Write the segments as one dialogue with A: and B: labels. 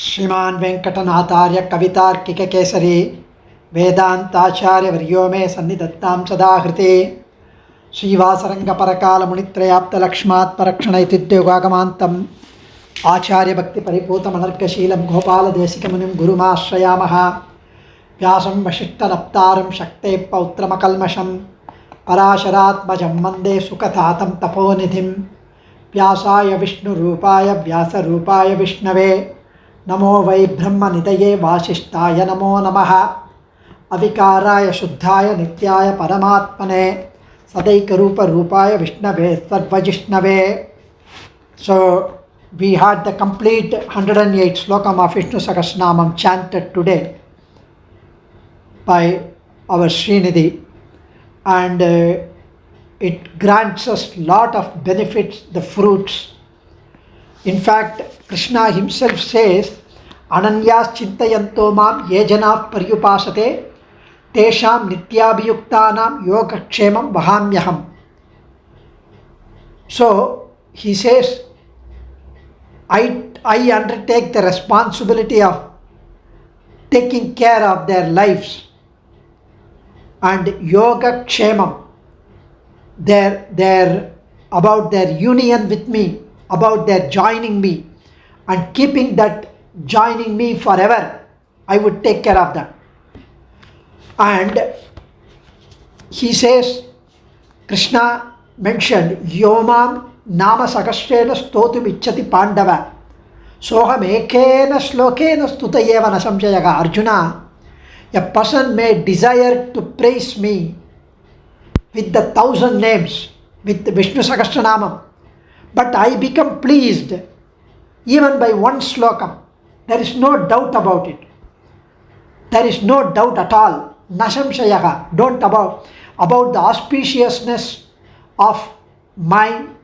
A: श्रीमान वेंकटनाथार्य कवितार्किक केसरी वेदांताचार्य वर्यो मे सन्निधत्तां सदा हृते श्रीवासरंग परकाल मुनित्रयाप्त लक्ष्मात् परक्षण इत्युद्योगागमान्तम् आचार्य भक्ति परिपूतमनर्गशीलं गोपाल देशिकमुनिं गुरुमाश्रयामः व्यासं वसिष्ठनप्तारं शक्ते पौत्रमकल्मषं पराशरात्मजं वन्दे सुखतातं तपोनिधिं व्यासाय विष्णुरूपाय व्यासरूपाय विष्णवे नमो वै ब्रह्मनिधये वासिष्ठाय नमो नमः अविकाराय शुद्धाय नित्याय परमात्मने सदैकरूपरूपाय विष्णवे सर्वजिष्णवे. So we had the complete 108 slokam of Vishnu Sahasranamam chanted today by our Srinidhi, and it grants us lot of benefits, the fruits. In fact, Krishna himself says, Ananyas chintayanto mam ye janah paryupasate tesham nityabhiyuktanam yogakshemam vahamyaham. So he says, I undertake the responsibility of taking care of their lives and yogakshemam, their about their union with me, about their joining me and keeping that joining me forever. I would take care of them. And he says, Krishna mentioned, Yomam nama sakashrena stotum ichchati pandava soham ekena shlokena stutayeva nasamjayaga. Arjuna, a person may desire to praise me with the 1,000 names, with Vishnu Sahasranamam, but I become pleased even by one slokam. There is no doubt about it. There is no doubt at all. Nasamshayaha. Don't about the auspiciousness of mine.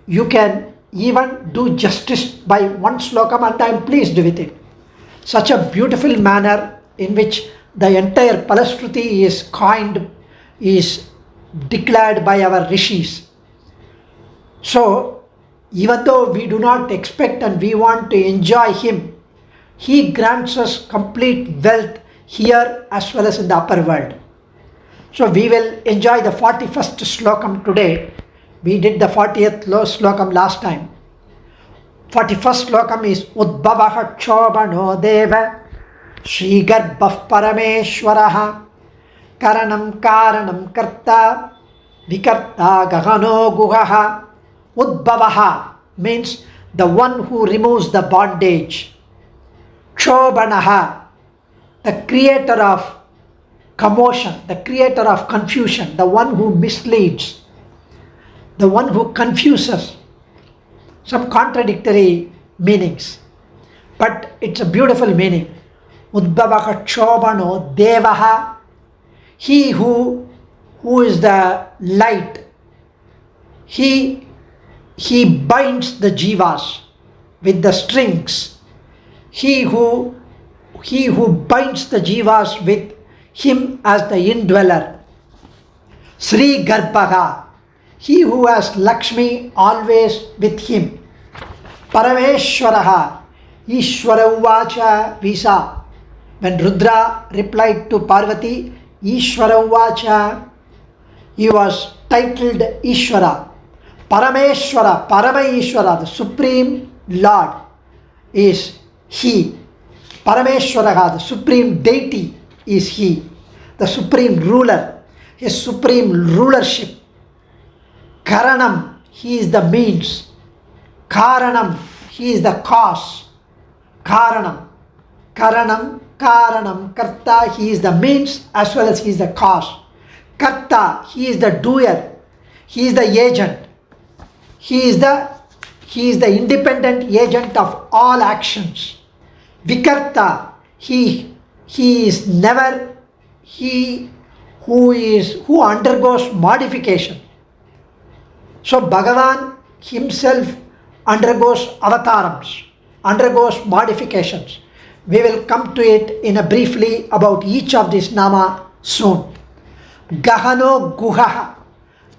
A: You can even do justice by one slokam and I am pleased with it. Such a beautiful manner in which the entire Palastruti is coined, is declared by our rishis. So, even though we do not expect and we want to enjoy him, he grants us complete wealth here as well as in the upper world. So we will enjoy the 41st slokam today. We did the 40th slokam last time. 41st slokam is Udbavaha Chobano Deva Shri Garbhah Parameshwaraha Karanam Karanam Karta Vikarta Gahano Guhaha. Udbavaha means the one who removes the bondage. Chobanaha, the creator of commotion, the creator of confusion, the one who misleads, the one who confuses. Some contradictory meanings, but it's a beautiful meaning. Udbavaha Chobano Devaha, he who is the light, he binds the jivas with the strings. He who binds the jivas with him as the indweller. Sri Garbhaga, he who has Lakshmi always with him. Parameshwaraha, Ishwara Uvacha Visa. When Rudra replied to Parvati, Ishwara Uvacha, he was titled Ishwara. Parameshwara, Parama Ishwara, the Supreme Lord is he. Parameshwaraha, the Supreme Deity is he. The Supreme Ruler, his supreme rulership. Karanam, he is the means. Karanam, he is the cause. Karanam, Karta, he is the means as well as he is the cause. Karta, he is the doer. He is the agent. He is the independent agent of all actions. Vikarta, he is never he who undergoes modification. So Bhagavan himself undergoes avatarams, undergoes modifications. We will come to it in a briefly about each of these nama soon. Gahano Guhaha.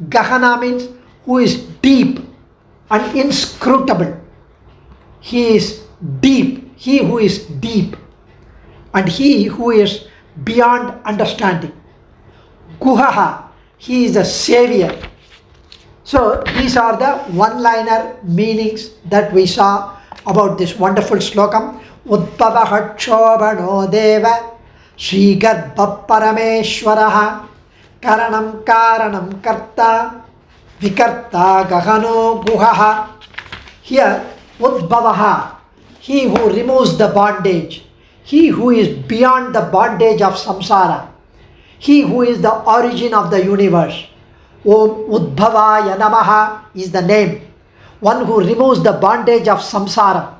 A: Gahana means who is deep and inscrutable. He is deep. he who is deep, and he who is beyond understanding. Guhaha, he is the savior. So these are the one-liner meanings that we saw about this wonderful slokam. Udbhavaha Chobano Deva Sri Garbha Parameshwaraha Karanam Karanam Karta Vikarta Gahano Guhaha. Here, Udbhavaha, he who removes the bondage, he who is beyond the bondage of samsara, he who is the origin of the universe. Om Udbhavaya Namaha is the name. One who removes the bondage of samsara.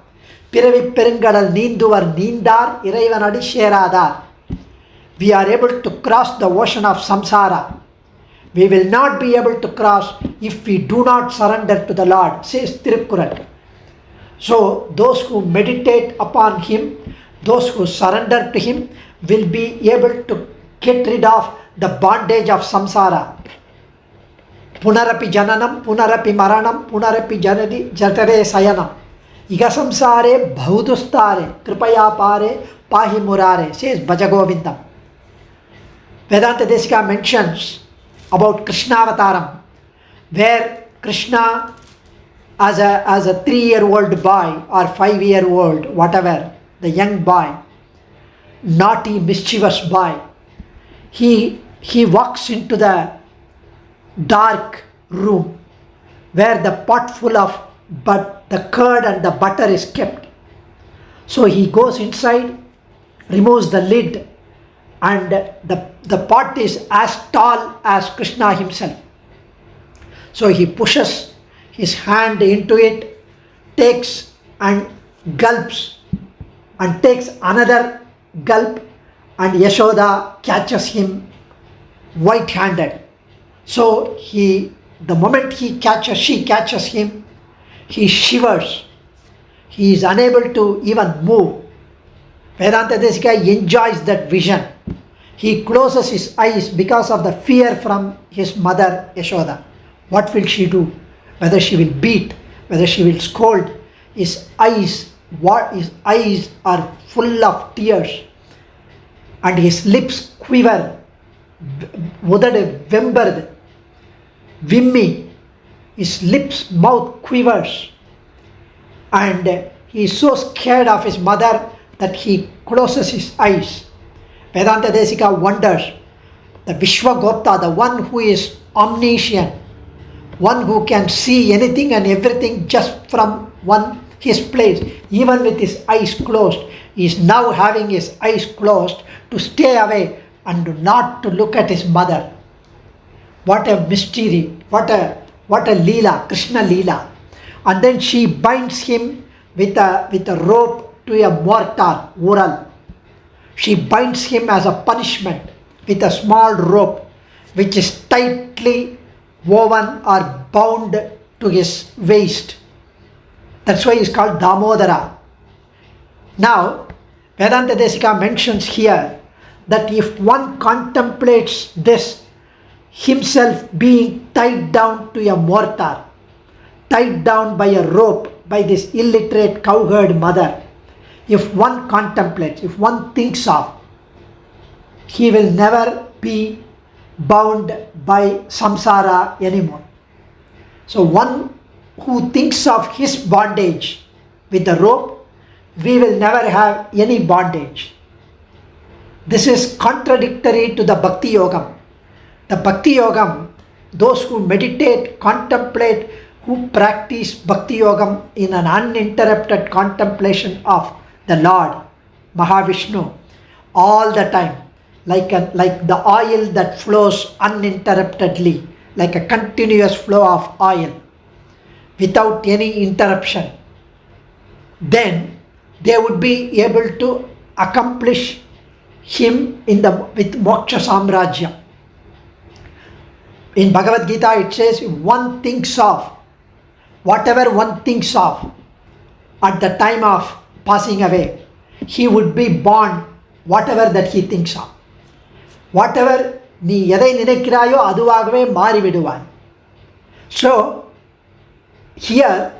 A: Piravi Peringadal Ninduvar Nindar Iraivanadi Sheradar. We are able to cross the ocean of samsara. We will not be able to cross if we do not surrender to the Lord, says Tirukkural. So those who meditate upon Him, those who surrender to Him, will be able to get rid of the bondage of samsara. Punarapi Jananam, Punarapi Maranam, Punarapi Janadi Jatare Sayanam. Iga samsare bhaudustare, Kripaya pare, Pahi Murare, says Bhajagovindam. Vedanta Desika mentions about Krishnavataram, where Krishna as a 3-year-old boy or 5-year-old, whatever, the young boy, naughty, mischievous boy, he walks into the dark room where the pot full of the curd and the butter is kept. So he goes inside, removes the lid, and the pot is as tall as Krishna himself. So he pushes his hand into it, takes and gulps, and takes another gulp, and Yashoda catches him white-handed. So the moment she catches him, he shivers. He is unable to even move. Vedanta Desika enjoys that vision. He closes his eyes because of the fear from his mother Yashoda. What will she do? Whether she will beat, whether she will scold. His eyes are full of tears, and his lips quiver. Udade Vimmi, his lips, mouth quivers, and he is so scared of his mother that he closes his eyes. Vedanta Desika wonders, the Vishwagopta, the one who is omniscient, one who can see anything and everything just from his place, even with his eyes closed, he is now having his eyes closed to stay away and not to look at his mother. What a mystery, what a Leela, Krishna Leela. And then she binds him with a rope to a mortar, Ural. She binds him as a punishment with a small rope which is tightly woven or bound to his waist. That's why he's called Damodara. Now, Vedanta Desika mentions here that if one contemplates this, himself being tied down to a mortar, tied down by a rope by this illiterate cowherd mother, if one contemplates, if one thinks of, he will never be bound by samsara anymore. So one who thinks of his bondage with the rope, we will never have any bondage. This is contradictory to the Bhakti Yogam. The Bhakti Yogam, those who meditate, contemplate, who practice Bhakti Yogam in an uninterrupted contemplation of the Lord, Mahavishnu, all the time, like the oil that flows uninterruptedly, like a continuous flow of oil, without any interruption, then they would be able to accomplish him with Moksha Samrajya. In Bhagavad Gita it says, if one thinks of, whatever one thinks of at the time of passing away, he would be born whatever that he thinks of. Whatever நீ எதை நினைக்கிறாயோ அதுவாகவே மாறிவிடுவாய். So here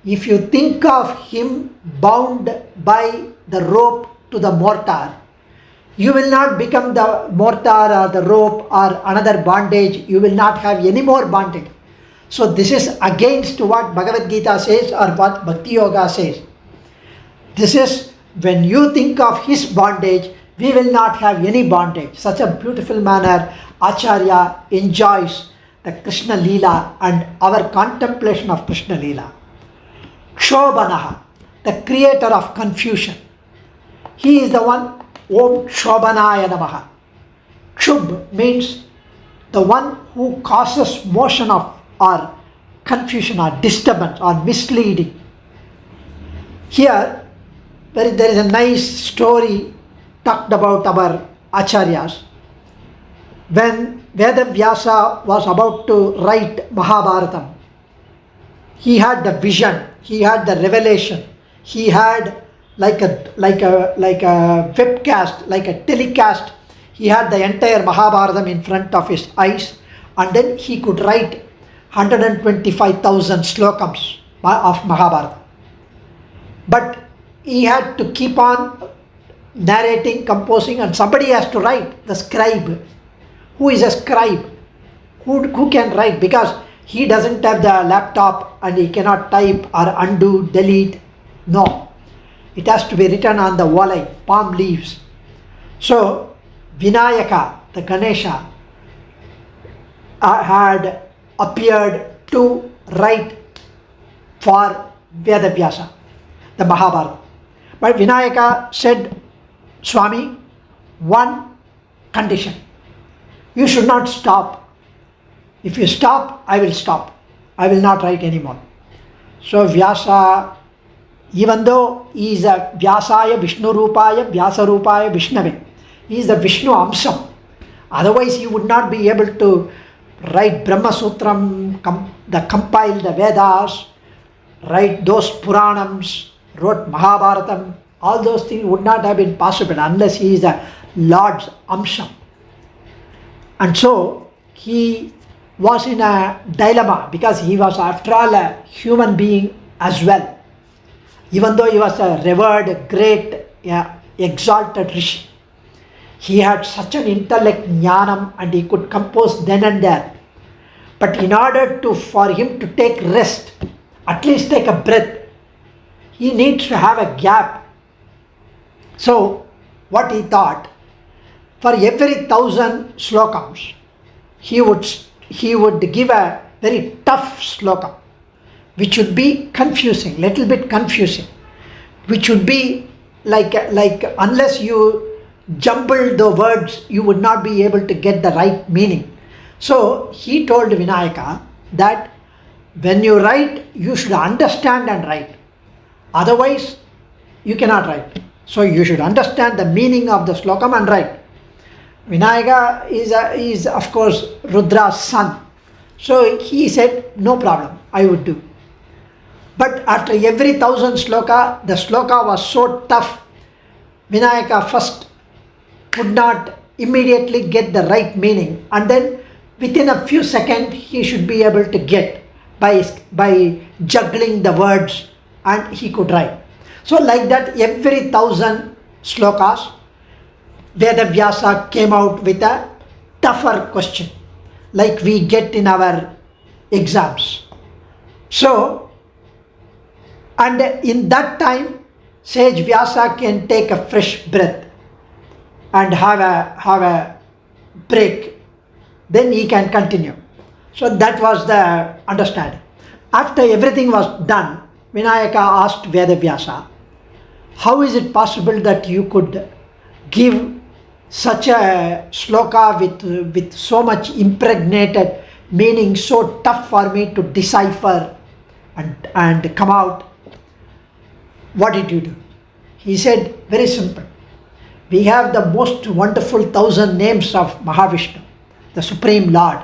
A: if you think of him bound by the rope to the mortar, you will not become the mortar or the rope or another bondage. You will not have any more bondage. So this is against what Bhagavad Gita says or what Bhakti Yoga says. This is when you think of his bondage, we will not have any bondage. Such a beautiful manner Acharya enjoys the Krishna Leela and our contemplation of Krishna Leela. Kshobanaha, the creator of confusion. He is the one, Om Kshobanaya Namaha. Kshub means the one who causes motion of or confusion or disturbance or misleading. Here, there is a nice story talked about our Acharyas. When Vedavyasa was about to write Mahabharatam, he had the vision, he had the revelation, he had like a webcast, like a telecast. He had the entire Mahabharatam in front of his eyes, and then he could write 125,000 slokams of Mahabharata. But he had to keep on narrating, composing, and somebody has to write, the scribe. Who is a scribe? Who can write? Because he doesn't have the laptop and he cannot type or undo, delete. No. It has to be written on the wallai, palm leaves. So, Vinayaka, the Ganesha, had appeared to write for Vedavyasa, the Mahabharata. But Vinayaka said, Swami, one condition. You should not stop. If you stop, I will stop. I will not write anymore. So Vyasa, even though he is a Vyasaya Vishnu Rupaya, Vyasa Rupaya Vishnave, he is the Vishnu Amsam. Otherwise he would not be able to write Brahma Sutram, compile the Vedas, write those Puranams, wrote Mahabharatam. All those things would not have been possible unless he is a Lord's Amsam. And so he was in a dilemma because he was after all a human being as well. Even though he was a revered, great, exalted Rishi, he had such an intellect, jnanam, and he could compose then and there. But in order for him to take rest, at least take a breath, he needs to have a gap. So what he thought, for every 1,000 slokams, he would give a very tough slokam, which would be confusing, little bit confusing, which would be like unless you jumble the words, you would not be able to get the right meaning. So he told Vinayaka that when you write, you should understand and write. Otherwise, you cannot write. So you should understand the meaning of the slokam and write. Vinayaka is of course Rudra's son. So he said, no problem, I would do. But after every 1,000 sloka, the sloka was so tough, Vinayaka first would not immediately get the right meaning, and then within a few seconds he should be able to get by juggling the words, and he could write. So like that, every 1,000 slokas, Vedavyasa came out with a tougher question, like we get in our exams. So, and in that time, sage Vyasa can take a fresh breath and have a break. Then he can continue. So that was the understanding. After everything was done, Vinayaka asked Vedavyasa, how is it possible that you could give such a sloka with so much impregnated meaning, so tough for me to decipher and come out? What did you do? He said, very simple. We have the most wonderful 1,000 names of Mahavishnu, the Supreme Lord.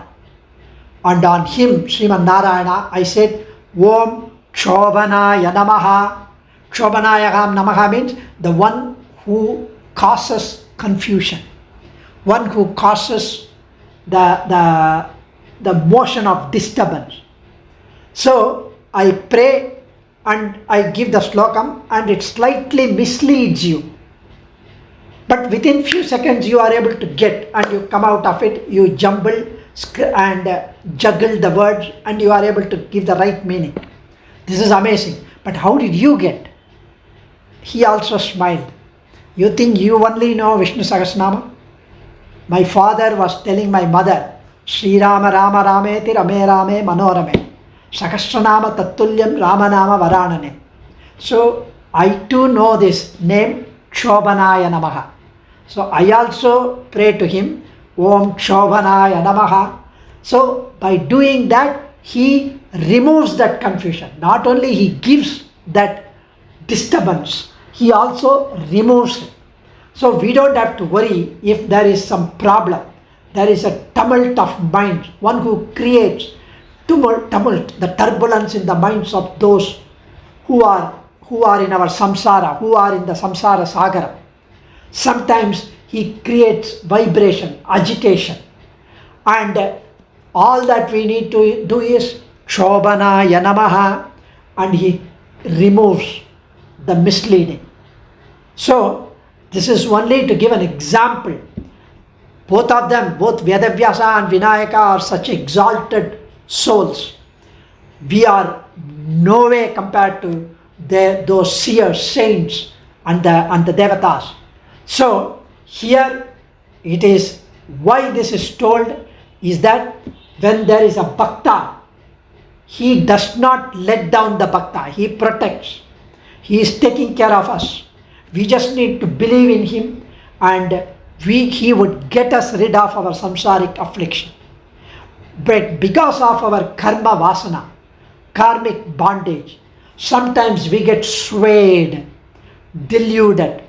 A: And on him, Sriman Narayana, I said, Om Kshobanaya Namaha. Kshobanaya Namaha means the one who causes confusion, one who causes the motion of disturbance. So I pray and I give the slokam and it slightly misleads you. But within few seconds you are able to get and you come out of it, you jumble and juggle the words and you are able to give the right meaning. This is amazing. But how did you get? He also smiled. You think you only know Vishnu Sahasranamam? My father was telling my mother, Sri Rama Rama Rameti Rame Rame Manorame Sahasranama Tattulyam Ramanama Varanane. So I too know this name Kshobanaya Namaha. So I also pray to him, Om Kshobanaya Namaha. So by doing that, he removes that confusion. Not only he gives that disturbance, he also removes it. So we don't have to worry if there is some problem. There is a tumult of minds, one who creates tumult, the turbulence in the minds of those who are in our samsara, who are in the samsara sagara. Sometimes he creates vibration, agitation, and all that we need to do is Kshobanaya Namaha, and he removes the misleading. So this is only to give an example. Both of them, both Vedavyasa and Vinayaka, are such exalted souls. We are no way compared to those seers, saints, and the devatas. So here it is, why this is told is that when there is a bhakta, he does not let down the bhakta, he protects. He is taking care of us. We just need to believe in him, and he would get us rid of our samsaric affliction. But because of our karma vasana, karmic bondage, sometimes we get swayed, deluded,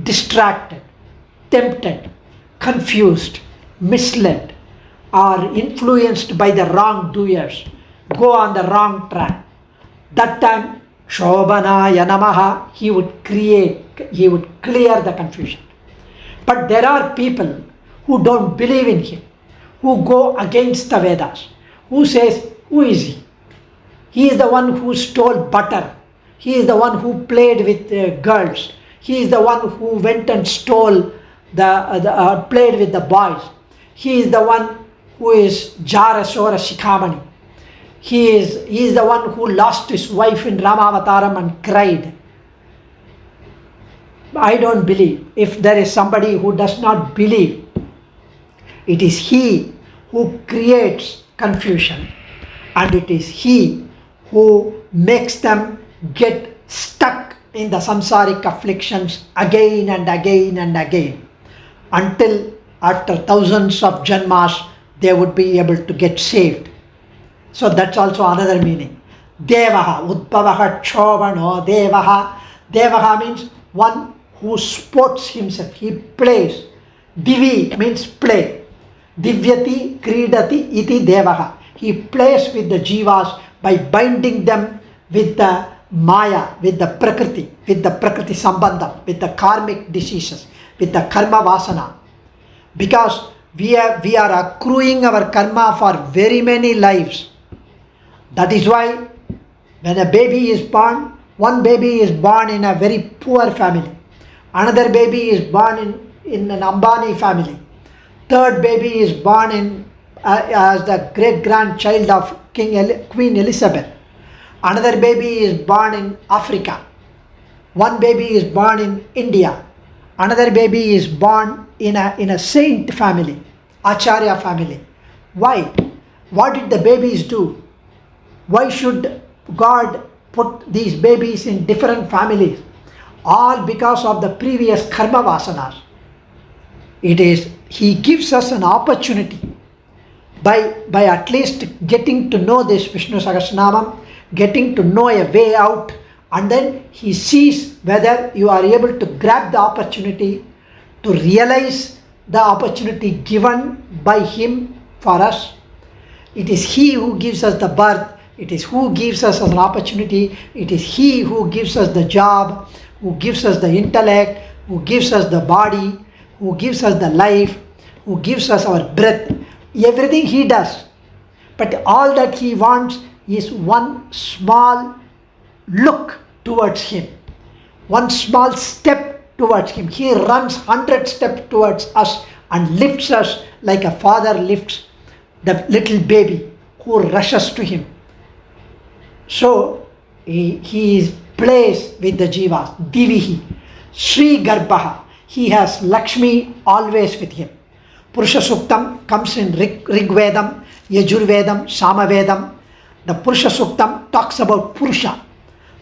A: distracted, tempted, confused, misled, or influenced by the wrongdoers, go on the wrong track. That time, Shobhanaya Namaha, he would clear the confusion. But there are people who don't believe in him, who go against the Vedas, who says, who is he? He is the one who stole butter. He is the one who played with girls. He is the one who went and stole played with the boys. He is the one who is Jarasora Shikhamani. He is the one who lost his wife in Ramavataram and cried. I don't believe. If there is somebody who does not believe, it is he who creates confusion, and it is he who makes them get stuck in the samsaric afflictions again and again and again, until after thousands of janmas they would be able to get saved. So that's also another meaning. Devaha, Udbhavaha Chobano, Devaha. Devaha means one who sports himself, he plays. Divi means play. Divyati Kridati iti Devaha. He plays with the jivas by binding them with the maya, with the prakriti sambandham, with the karmic diseases, with the karma vasana. Because we are accruing our karma for very many lives. That is why when a baby is born, one baby is born in a very poor family. Another baby is born in an Ambani family. Third baby is born as the great-grandchild of Queen Elizabeth. Another baby is born in Africa. One baby is born in India. Another baby is born in a saint family, Acharya family. Why? What did the babies do? Why should God put these babies in different families? All because of the previous karma vasanas. He gives us an opportunity by at least getting to know this Vishnu Sahasranamam, getting to know a way out, and then he sees whether you are able to grab the opportunity, to realize the opportunity given by him for us. It is he who gives us the birth. It is who gives us an opportunity. It is he who gives us the job, who gives us the intellect, who gives us the body, who gives us the life, who gives us our breath. Everything he does. But all that he wants is one small look towards him, one small step towards him. He runs 100 steps towards us and lifts us like a father lifts the little baby who rushes to him. So he is placed with the jivas. Divihi, Sri Garbhaha. He has Lakshmi always with him. Purusha Suktam comes in Rig Vedam, Yajurvedam, Samavedam. The Purusha Suktam talks about Purusha,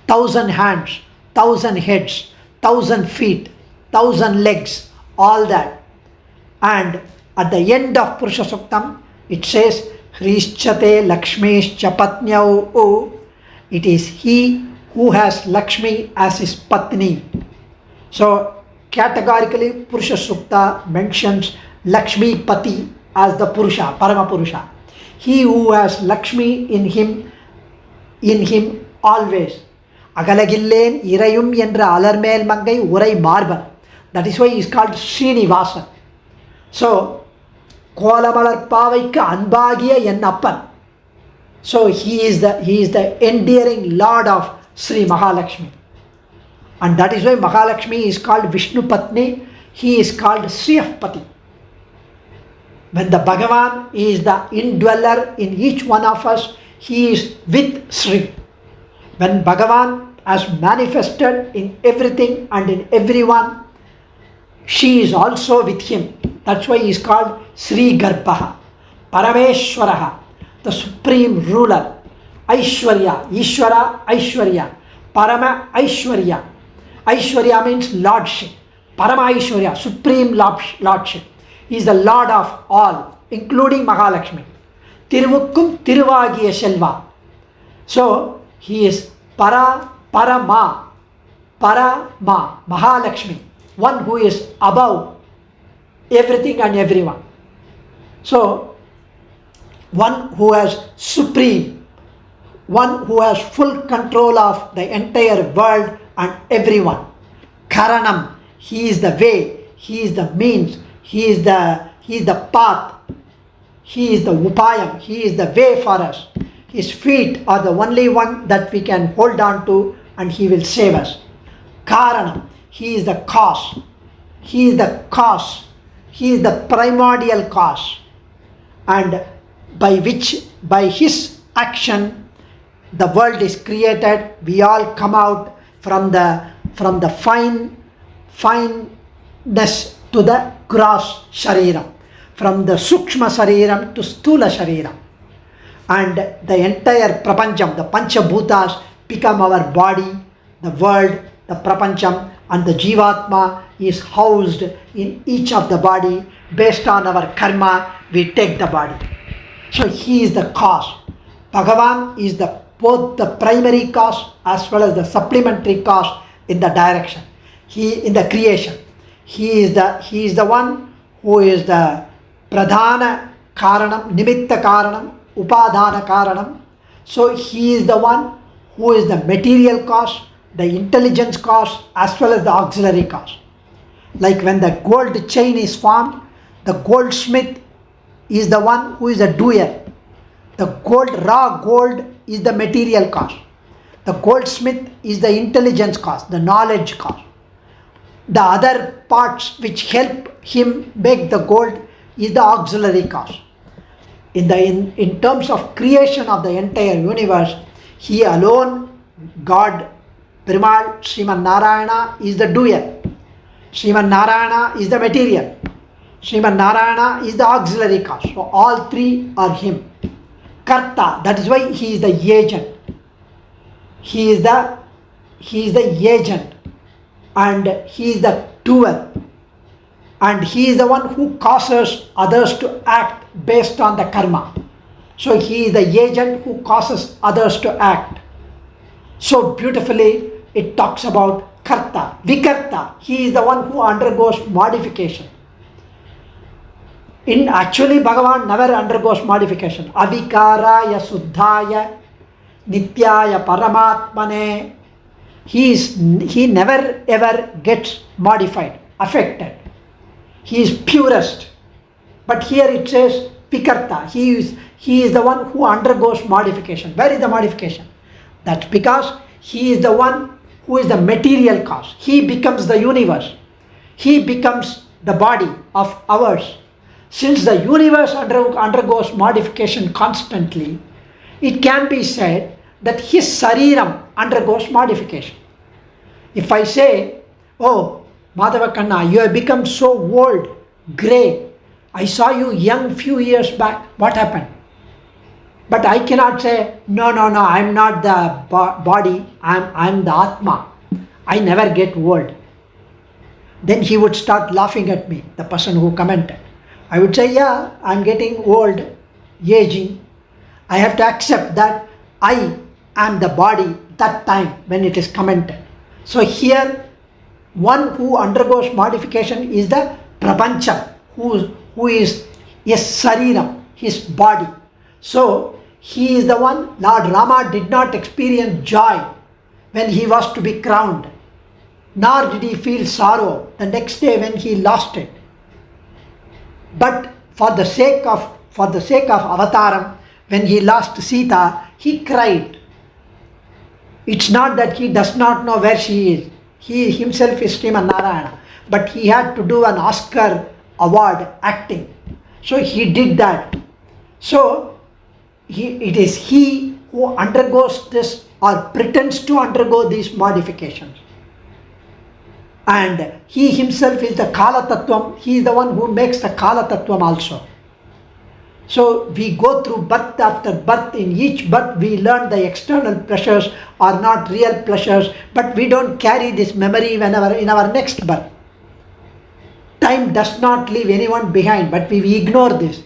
A: 1,000 hands, 1,000 heads, 1,000 feet, 1,000 legs, all that. And at the end of Purusha Suktam, it says, Hrishchate Lakshmishcha Patnyau. It is he who has Lakshmi as his Patni. So categorically, Purusha Sukta mentions Lakshmi Pati as the Purusha, Parama Purusha. He who has Lakshmi in him always. Agalagillen Irayum Yendra Alarmel Mangai Urai Marban. That is why he is called Srinivasa. So, Kolamalar Pavaika Anbagiya Yennappan. So he is the endearing Lord of Sri Mahalakshmi. And that is why Mahalakshmi is called Vishnu Patni. He is called Sriyah Pati. When the Bhagavan is the indweller in each one of us, he is with Sri. When Bhagavan has manifested in everything and in everyone, she is also with him. That's why he is called Sri Garbhaha, Parameshwaraha, the supreme ruler. Aishwarya, Ishwara, Aishwarya, Parama Aishwarya. Aishwarya means lordship. Parama Aishwarya, supreme lordship. He is the Lord of all, including Mahalakshmi. Tiruvukkum Tiruvagiya Selva. So he is Parama, Mahalakshmi, one who is above everything and everyone. So one who has supreme, one who has full control of the entire world and everyone. Karanam, he is the way, he is the means, he is the path, he is the upayam, he is the way for us. His feet are the only one that we can hold on to and he will save us. Karanam, he is the cause, he is the cause, he is the primordial cause, and by his action the world is created. We all come out from the fineness to the gross shariram, from the sukshma shariram to stula shariram, and the entire prapancham, the panchabhutas become our body, the world, the prapancham, and the jivatma is housed in each of the body. Based on our karma, we take the body. So he is the cause. Bhagavan is both the primary cause as well as the supplementary cause in the direction. He in the creation. He is the one who is the pradhana karanam, nimitta karanam, upadhana karanam. So he is the one who is the material cause, the intelligence cause as well as the auxiliary cause. Like when the gold chain is formed, the goldsmith is the one who is the doer. The raw gold is the material cause. The goldsmith is the intelligence cause, the knowledge cause. The other parts which help him make the gold is the auxiliary cause. In terms of creation of the entire universe, he alone, God, Parimal, Sriman Narayana is the doer. Sriman Narayana is the material. Sriman Narayana is the auxiliary cause. So all three are him. Karta, that is why he is the agent. He is the agent and he is the doer. And he is the one who causes others to act based on the karma. So he is the agent who causes others to act. So beautifully it talks about Karta, Vikarta. He is the one who undergoes modification. Actually Bhagavan never undergoes modification. Avikaraya Suddhaya Nityaya Paramatmane. He never ever gets modified, affected. He is purest. But here it says Vikarta. He is the one who undergoes modification. Where is the modification? That's because He is the one who is the material cause. He becomes the universe. He becomes the body of ours. Since the universe undergoes modification constantly, it can be said that his sariram undergoes modification. If I say, oh, Madhavakkanna, you have become so old, grey. I saw you young few years back. What happened? But I cannot say, no, I'm not the body, I'm the Atma. I never get old. Then he would start laughing at me, the person who commented. I would say, yeah, I'm getting old, aging. I have to accept that I am the body that time when it is commented. So here, one who undergoes modification is the Prapancha, who is his Sariram, his body. So he is the one. Lord Rama did not experience joy when he was to be crowned, nor did he feel sorrow the next day when he lost it. But for the sake of Avataram, when he lost Sita, he cried. It's not that he does not know where she is. He himself is Sriman Narayana, but he had to do an Oscar award acting. So he did that. So it is he who undergoes this or pretends to undergo these modifications. And he himself is the Kala Tattvam. He is the one who makes the Kala Tattvam also. So we go through birth after birth. In each birth we learn the external pleasures are not real pleasures, but we don't carry this memory whenever in our next birth. Time does not leave anyone behind, but we ignore this.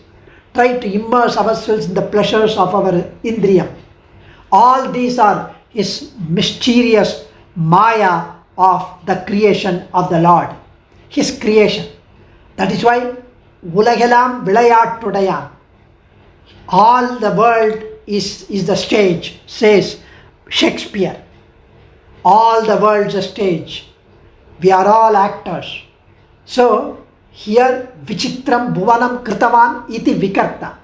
A: Try to immerse ourselves in the pleasures of our Indriyam. All these are his mysterious Maya of the creation of the Lord, his creation. That is why Ulagelam Vilayattudayan. All the world is the stage, says Shakespeare. All the world is a stage. We are all actors. So here Vichitram Bhuvanam Kritavan iti Vikarta.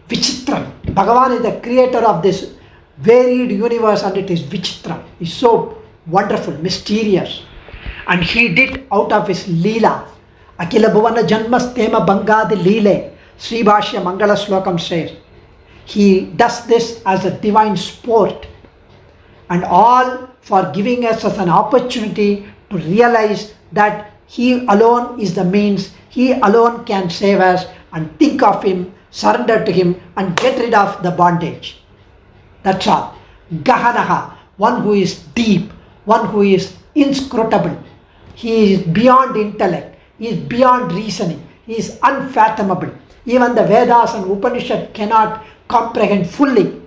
A: Vichitram. Bhagavan is the creator of this varied universe, and it is Vichitram. It's so wonderful, mysterious. And he did out of his Leela. Akila Bhuvana Janmas Tema Bangadi Leele. Sri Bhashya Mangala Slokam says. He does this as a divine sport, and all for giving us as an opportunity to realize that he alone is the means, he alone can save us, and think of him, surrender to him, and get rid of the bondage. That's all. Gahanaha, one who is deep, one who is inscrutable. He is beyond intellect, he is beyond reasoning, he is unfathomable. Even the Vedas and Upanishad cannot comprehend fully.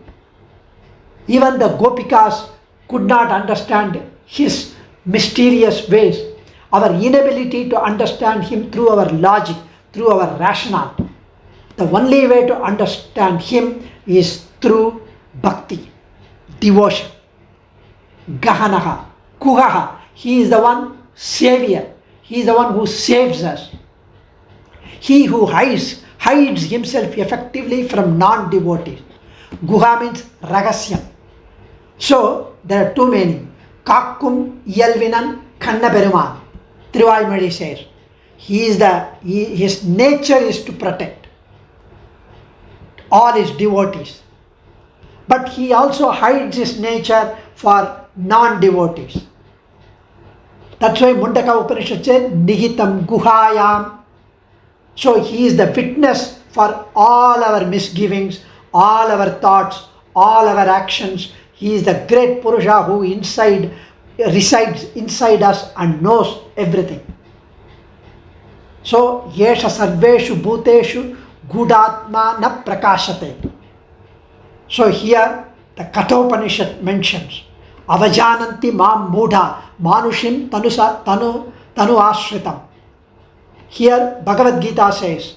A: Even the Gopikas could not understand his mysterious ways. Our inability to understand him through our logic, through our rationale. The only way to understand him is through bhakti, devotion. Gahanaha, Kuhaha, he is the one savior. He is the one who saves us. He who hides himself effectively from non-devotees. Guha means Ragasyam. So there are two meanings. Kakkum Yelvinan Kanna Peruman. Trivaimadi says. His nature is to protect all his devotees. But he also hides his nature for non-devotees. That's why Mundaka Upanishad said, Nihitam Guhayam. So he is the witness for all our misgivings, all our thoughts, all our actions. He is the great Purusha who resides inside us and knows everything. So, Yesha Sarveshu Bhuteshu Gudatma Na Prakashate. So here the Kathopanishad mentions Avajananti Mam Mudha Manushim Tanu Ashritam. Here Bhagavad Gita says